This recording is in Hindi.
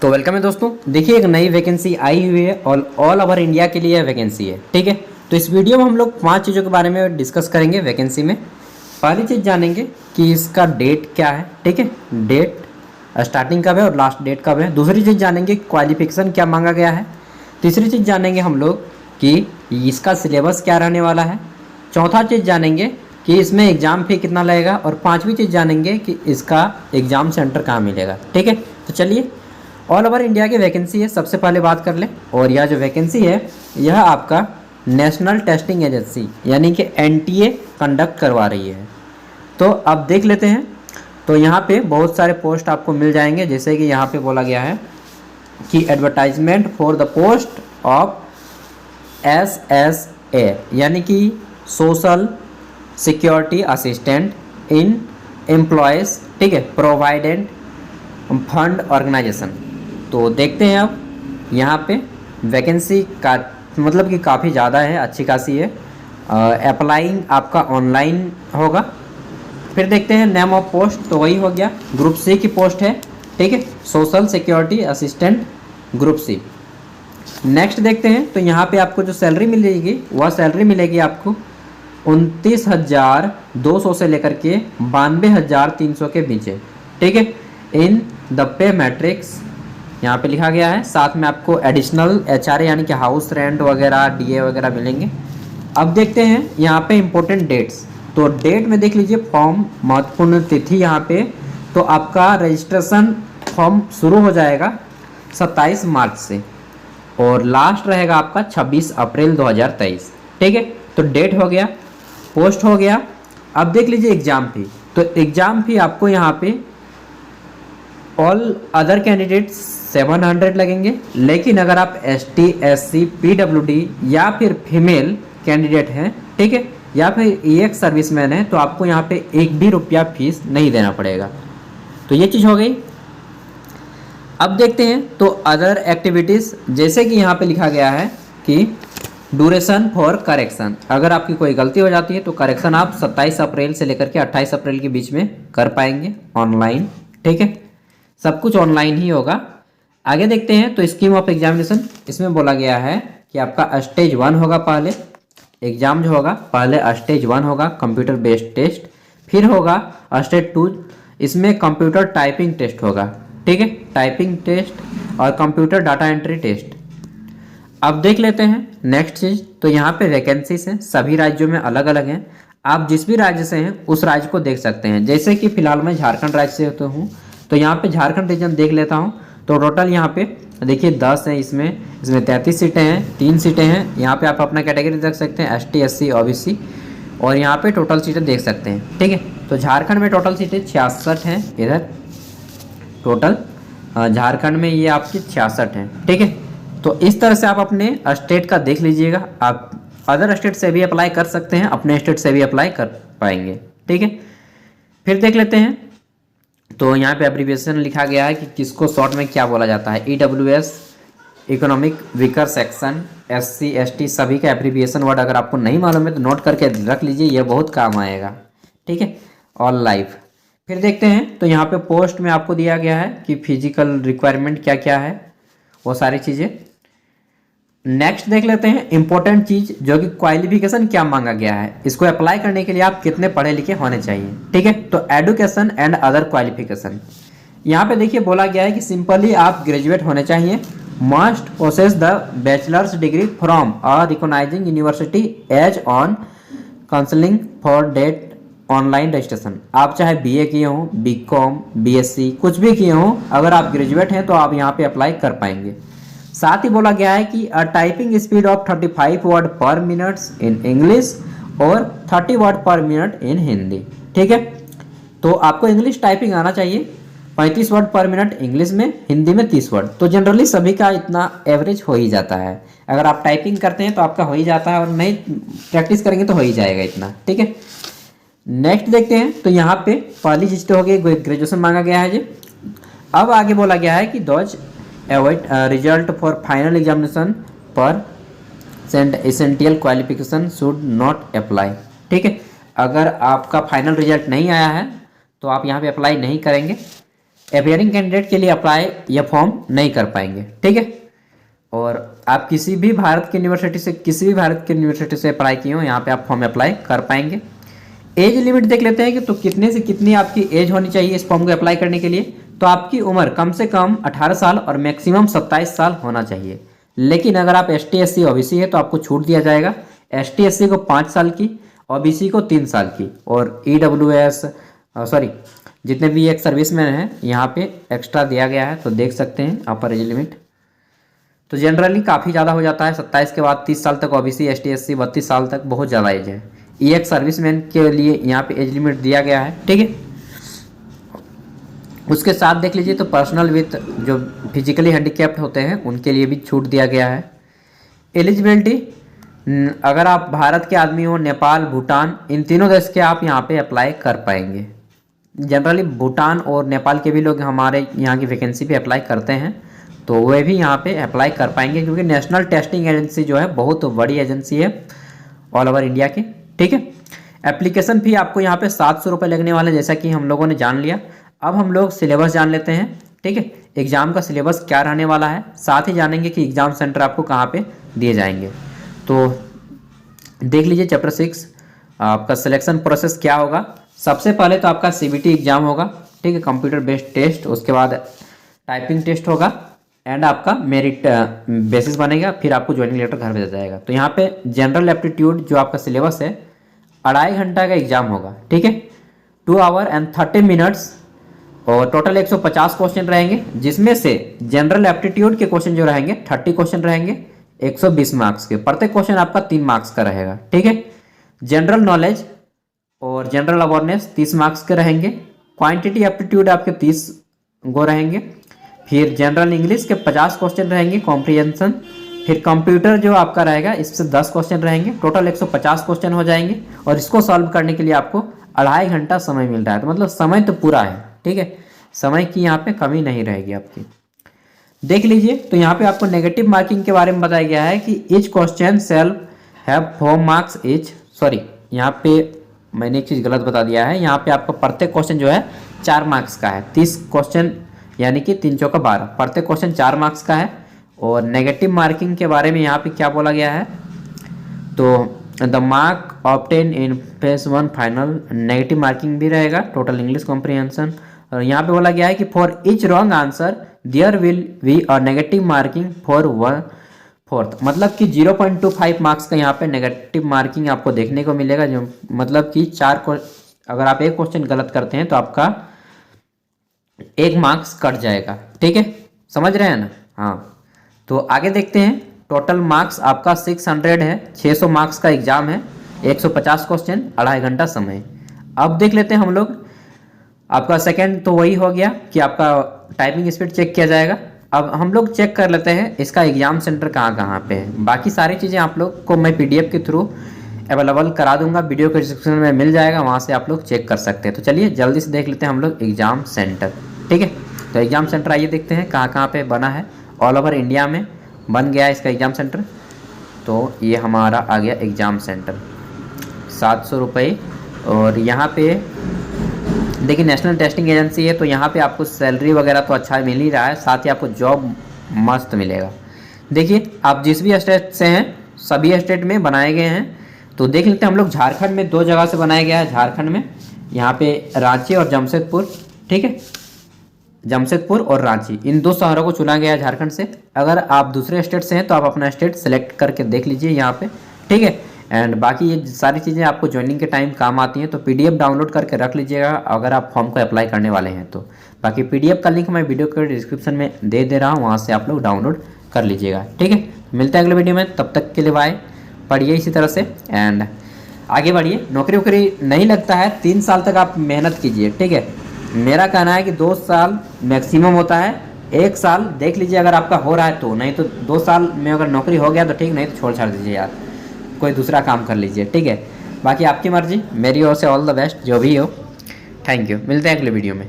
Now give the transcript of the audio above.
तो वेलकम है दोस्तों। देखिए एक नई वैकेंसी आई हुई है और ऑल ओवर इंडिया के लिए वैकेंसी है, ठीक है। तो इस वीडियो में हम लोग 5 चीज़ों के बारे में डिस्कस करेंगे वैकेंसी में। पहली चीज़ जानेंगे कि इसका डेट क्या है, ठीक है, डेट स्टार्टिंग कब है और लास्ट डेट कब है। दूसरी चीज़ जानेंगे क्वालिफिकेशन क्या मांगा गया है। तीसरी चीज़ जानेंगे हम लोग कि इसका सिलेबस क्या रहने वाला है। चौथा चीज़ जानेंगे कि इसमें एग्ज़ाम फी कितना लगेगा और पाँचवीं चीज़ जानेंगे कि इसका एग्ज़ाम सेंटर कहाँ मिलेगा, ठीक है। तो चलिए ऑल ओवर इंडिया की वैकेंसी है, सबसे पहले बात कर लें। और यह जो वैकेंसी है यह आपका नेशनल टेस्टिंग एजेंसी यानी कि एनटीए कंडक्ट करवा रही है। तो अब देख लेते हैं। तो यहाँ पे बहुत सारे पोस्ट आपको मिल जाएंगे, जैसे कि यहाँ पे बोला गया है कि advertisement for the post of SSA यानी कि social security assistant in employees, ठीक है, प्रोवाइडेंट फंड ऑर्गेनाइजेशन। तो देखते हैं अब यहाँ पे वैकेंसी का मतलब कि काफ़ी ज़्यादा है, अच्छी खासी है। अप्लाइंग आपका ऑनलाइन होगा। फिर देखते हैं नेम ऑफ पोस्ट, तो वही हो गया, ग्रुप सी की पोस्ट है, ठीक है, social security assistant group C. Next देखते हैं। तो यहाँ पे आपको जो सैलरी मिलेगी वह सैलरी मिलेगी आपको 29,200 से लेकर के 92,300 के बीच है, ठीक है। इन द पे मैट्रिक्स यहाँ पे लिखा गया है। साथ में आपको एडिशनल HRA यानी कि हाउस रेंट वगैरह DA वगैरह मिलेंगे। अब देखते हैं यहाँ पे इम्पोर्टेंट डेट्स। तो डेट में देख लीजिए, फॉर्म महत्वपूर्ण तिथि यहाँ पे। तो आपका रजिस्ट्रेशन फॉर्म शुरू हो जाएगा 27 मार्च से और लास्ट रहेगा आपका 26 अप्रैल 2023, ठीक है। तो डेट हो गया, पोस्ट हो गया। अब देख लीजिए एग्ज़ाम फी। तो एग्ज़ाम फी आपको यहाँ पे ऑल अदर कैंडिडेट्स 700 लगेंगे, लेकिन अगर आप ST SC PWD या फिर फीमेल कैंडिडेट हैं, ठीक है, या फिर EX सर्विसमैन है, तो आपको यहाँ पे एक भी रुपया फीस नहीं देना पड़ेगा। तो ये चीज़ हो गई। अब देखते हैं तो अदर एक्टिविटीज़, जैसे कि यहाँ पे लिखा गया है कि ड्यूरेशन फॉर करेक्शन। अगर आपकी कोई गलती हो जाती है तो करेक्शन आप 27 अप्रैल से लेकर के 28 अप्रैल के बीच में कर पाएंगे ऑनलाइन, ठीक है। सब कुछ ऑनलाइन ही होगा। आगे देखते हैं। तो स्कीम ऑफ एग्जामिनेशन, इसमें बोला गया है कि आपका स्टेज 1 होगा, पहले एग्ज़ाम जो होगा पहले स्टेज 1 होगा कंप्यूटर बेस्ड टेस्ट, फिर होगा स्टेज 2, इसमें कंप्यूटर टाइपिंग टेस्ट होगा, ठीक है, टाइपिंग टेस्ट और कंप्यूटर डाटा एंट्री टेस्ट। अब देख लेते हैं नेक्स्ट चीज़। तो यहाँ पे वैकेंसीज हैं, सभी राज्यों में अलग अलग हैं। आप जिस भी राज्य से हैं उस राज्य को देख सकते हैं। जैसे कि फिलहाल मैं झारखंड राज्य से होता हूँ, तो यहाँ पे झारखंड रीजन देख लेता हूँ। तो टोटल यहाँ पे देखिए 10 है, इसमें 33 सीटें हैं, 3 सीटें हैं। यहाँ पे आप अपना कैटेगरी देख सकते हैं, ST SC OBC, और यहाँ पे टोटल सीटें देख सकते हैं, ठीक है। तो झारखंड में टोटल सीटें 66 हैं। इधर टोटल झारखंड में ये आपकी 66 हैं, ठीक है। तो इस तरह से आप अपने स्टेट का देख लीजिएगा। आप अदर स्टेट से भी अप्लाई कर सकते हैं, अपने स्टेट से भी अप्लाई कर पाएंगे, ठीक है। फिर देख लेते हैं। तो यहाँ पे एब्रीविएशन लिखा गया है कि किसको शॉर्ट में क्या बोला जाता है। EWS economic weaker section, SC ST सभी का एब्रीविएशन वर्ड अगर आपको नहीं मालूम है तो नोट करके रख लीजिए, ये बहुत काम आएगा, ठीक है। All life. फिर देखते हैं। तो यहाँ पे पोस्ट में आपको दिया गया है कि फिजिकल रिक्वायरमेंट क्या क्या है, वो सारी चीज़ें। नेक्स्ट देख लेते हैं इंपॉर्टेंट चीज़, जो कि क्वालिफिकेशन क्या मांगा गया है। इसको अप्लाई करने के लिए आप कितने पढ़े लिखे होने चाहिए, ठीक है। तो एडुकेशन एंड अदर क्वालिफिकेशन, यहाँ पे देखिए बोला गया है कि सिंपली आप ग्रेजुएट होने चाहिए। Must possess the bachelor's degree from a recognising university as on counselling for date online registration. आप चाहे BA किए हों, BCom BSc कुछ भी किए हों, अगर आप ग्रेजुएट हैं तो आप यहाँ पे अप्लाई कर पाएंगे। साथ ही बोला गया है कि अ टाइपिंग स्पीड ऑफ 35 वर्ड पर मिनट इन इंग्लिश और 30 वर्ड पर मिनट इन हिंदी, ठीक है। तो आपको इंग्लिश टाइपिंग आना चाहिए, 35 वर्ड पर मिनट इंग्लिश में, हिंदी में 30 वर्ड। तो जनरली सभी का इतना एवरेज हो ही जाता है। अगर आप टाइपिंग करते हैं तो आपका हो ही जाता है, और नहीं प्रैक्टिस करेंगे तो हो ही जाएगा इतना, ठीक है। नेक्स्ट देखते हैं। तो यहाँ पे पहली चीज तो हो गई, ग्रेजुएशन मांगा गया है जी। अब आगे बोला गया है कि those avoid result for final examination पर essential qualification should not apply, ठीक है। अगर आपका फाइनल रिजल्ट नहीं आया है तो आप यहाँ पे अप्लाई नहीं करेंगे। अपियरिंग कैंडिडेट के लिए अप्लाई या फॉर्म नहीं कर पाएंगे, ठीक है। और आप किसी भी भारत की यूनिवर्सिटी से अप्लाई किए हो, यहाँ पे आप फॉर्म अप्लाई कर पाएंगे। एज लिमिट देख लेते हैं कि तो कितने से कितनी आपकी एज होनी चाहिए इस फॉर्म को अप्लाई करने के लिए। तो आपकी उम्र कम से कम 18 साल और मैक्सिमम 27 साल होना चाहिए। लेकिन अगर आप ST SC OBC है तो आपको छूट दिया जाएगा। ST SC को 5 साल की, OBC को 3 साल की, और EWS जितने भी एक सर्विसमैन हैं यहाँ पे एक्स्ट्रा दिया गया है। तो देख सकते हैं अपर एज लिमिट तो जनरली काफ़ी ज़्यादा हो जाता है। 27 के बाद 30 साल तक OBC, ST SC 32 साल तक बहुत ज़्यादा एज है। ये एक सर्विसमैन के लिए यहाँ पे एज लिमिट दिया गया है, ठीक है। उसके साथ देख लीजिए तो पर्सनल विथ जो फिजिकली हैंडीकैप्ड होते हैं उनके लिए भी छूट दिया गया है। एलिजिबिलिटी, अगर आप भारत के आदमी हो, नेपाल, भूटान, इन तीनों देश के आप यहाँ पे अप्लाई कर पाएंगे। जनरली भूटान और नेपाल के भी लोग हमारे यहाँ की वैकेंसी पे अप्लाई करते हैं, तो वे भी यहाँ पे अप्लाई कर पाएंगे, क्योंकि नेशनल टेस्टिंग एजेंसी जो है बहुत बड़ी एजेंसी है ऑल ओवर इंडिया की, ठीक है। एप्लीकेशन फी आपको यहाँ पे 700 रुपये लगने वाले, जैसा कि हम लोगों ने जान लिया। अब हम लोग सिलेबस जान लेते हैं, ठीक है। एग्ज़ाम का सिलेबस क्या रहने वाला है, साथ ही जानेंगे कि एग्ज़ाम सेंटर आपको कहाँ पे दिए जाएंगे। तो देख लीजिए चैप्टर 6 आपका सिलेक्शन प्रोसेस क्या होगा। सबसे पहले तो आपका CBT एग्ज़ाम होगा, ठीक है, कंप्यूटर बेस्ड टेस्ट। उसके बाद टाइपिंग टेस्ट होगा एंड आपका मेरिट बेसिस बनेगा, फिर आपको ज्वाइनिंग लेटर घर भेजा जाएगा। तो यहाँ पे जनरल एप्टीट्यूड जो आपका सिलेबस है 2.5 घंटा का एग्ज़ाम होगा, ठीक है, 2 आवर एंड 30 मिनट्स, और टोटल 150 क्वेश्चन रहेंगे, जिसमें से जनरल एप्टीट्यूड के क्वेश्चन जो रहेंगे 30 क्वेश्चन रहेंगे 120 मार्क्स के। प्रत्येक क्वेश्चन आपका 3 मार्क्स का रहेगा, ठीक है। जनरल नॉलेज और जनरल अवेयरनेस 30 मार्क्स के रहेंगे। क्वांटिटी एप्टीट्यूड आपके 30 गो रहेंगे। फिर जनरल इंग्लिश के 50 क्वेश्चन रहेंगे, कॉम्प्रिहेंशन। फिर कंप्यूटर जो आपका रहेगा इससे 10 क्वेश्चन रहेंगे, टोटल 150 क्वेश्चन हो जाएंगे। और इसको सॉल्व करने के लिए आपको 2.5 घंटा समय मिल रहा है, तो मतलब समय तो पूरा है, ठीक है, समय की यहाँ पे कमी नहीं रहेगी आपकी। देख लीजिए तो यहाँ पे आपको नेगेटिव मार्किंग के बारे में बताया गया है कि each question shall have 4 marks each. यहाँ पे मैंने एक चीज़ गलत बता दिया है, यहाँ पे आपका प्रत्येक क्वेश्चन जो है 4 मार्क्स का है। 30 क्वेश्चन यानी कि 3 चौका 12, प्रत्येक क्वेश्चन 4 मार्क्स का है। और नेगेटिव मार्किंग के बारे में यहाँ पे क्या बोला गया है, तो the mark obtain in phase 1 final, negative marking भी रहेगा, टोटल इंग्लिश कॉम्प्रिहेंशन। और यहाँ पे बोला गया है कि for each wrong answer there will be a negative marking for 1/4, मतलब कि 0.25 मार्क्स का यहाँ पे नेगेटिव मार्किंग आपको देखने को मिलेगा। जो मतलब कि अगर आप एक क्वेश्चन गलत करते हैं तो आपका 1 मार्क्स कट जाएगा, ठीक है, समझ रहे हैं ना। हाँ, तो आगे देखते हैं। टोटल मार्क्स आपका 600 है, 600 मार्क्स का एग्जाम है, 150 क्वेश्चन, 2.5 घंटा समय। अब देख लेते हैं हम लोग, आपका सेकंड तो वही हो गया कि आपका टाइपिंग स्पीड चेक किया जाएगा। अब हम लोग चेक कर लेते हैं इसका एग्जाम सेंटर कहाँ कहाँ पे है। बाकी सारी चीज़ें आप लोग को मैं PDF के थ्रू अवेलेबल करा दूंगा, वीडियो के डिस्क्रिप्शन में मिल जाएगा, वहाँ से आप लोग चेक कर सकते हैं। तो चलिए जल्दी से देख लेते हैं हम लोग एग्जाम सेंटर, ठीक है। तो एग्जाम सेंटर आइए देखते हैं कहाँ कहाँ पे बना है। ऑल ओवर इंडिया में बन गया है इसका एग्ज़ाम सेंटर। तो ये हमारा आ गया एग्ज़ाम सेंटर, 700 रुपये। और यहाँ पे देखिए नेशनल टेस्टिंग एजेंसी है, तो यहाँ पे आपको सैलरी वगैरह तो अच्छा मिल ही रहा है, साथ ही आपको जॉब मस्त मिलेगा। देखिए आप जिस भी स्टेट से हैं सभी स्टेट में बनाए गए हैं। तो देख लेते हैं हम लोग, झारखंड में 2 जगह से बनाया गया है। झारखंड में यहाँ पे रांची और जमशेदपुर, ठीक है, जमशेदपुर और रांची, इन 2 शहरों को चुना गया है झारखंड से। अगर आप दूसरे स्टेट से हैं तो आप अपना स्टेट सेलेक्ट करके देख लीजिए यहाँ पे, ठीक है। एंड बाकी ये सारी चीज़ें आपको ज्वाइनिंग के टाइम काम आती हैं, तो PDF डाउनलोड करके रख लीजिएगा अगर आप फॉर्म को अप्लाई करने वाले हैं तो। बाकी PDF का लिंक मैं वीडियो के डिस्क्रिप्शन में दे रहा हूँ, वहाँ से आप लोग डाउनलोड कर लीजिएगा, ठीक है। मिलते हैं अगले वीडियो में, तब तक के लिए बाय। पढ़िए इसी तरह से एंड आगे बढ़िए। नौकरी वोकरी नहीं लगता है, 3 साल तक आप मेहनत कीजिए, ठीक है। मेरा कहना है कि 2 साल मैक्सिमम होता है, 1 साल देख लीजिए अगर आपका हो रहा है तो, नहीं तो 2 साल में अगर नौकरी हो गया तो ठीक, नहीं तो छोड़ छाड़ दीजिए यार, कोई दूसरा काम कर लीजिए, ठीक है। बाकी आपकी मर्जी, मेरी ओर से ऑल द बेस्ट जो भी हो। थैंक यू, मिलते हैं अगले वीडियो में।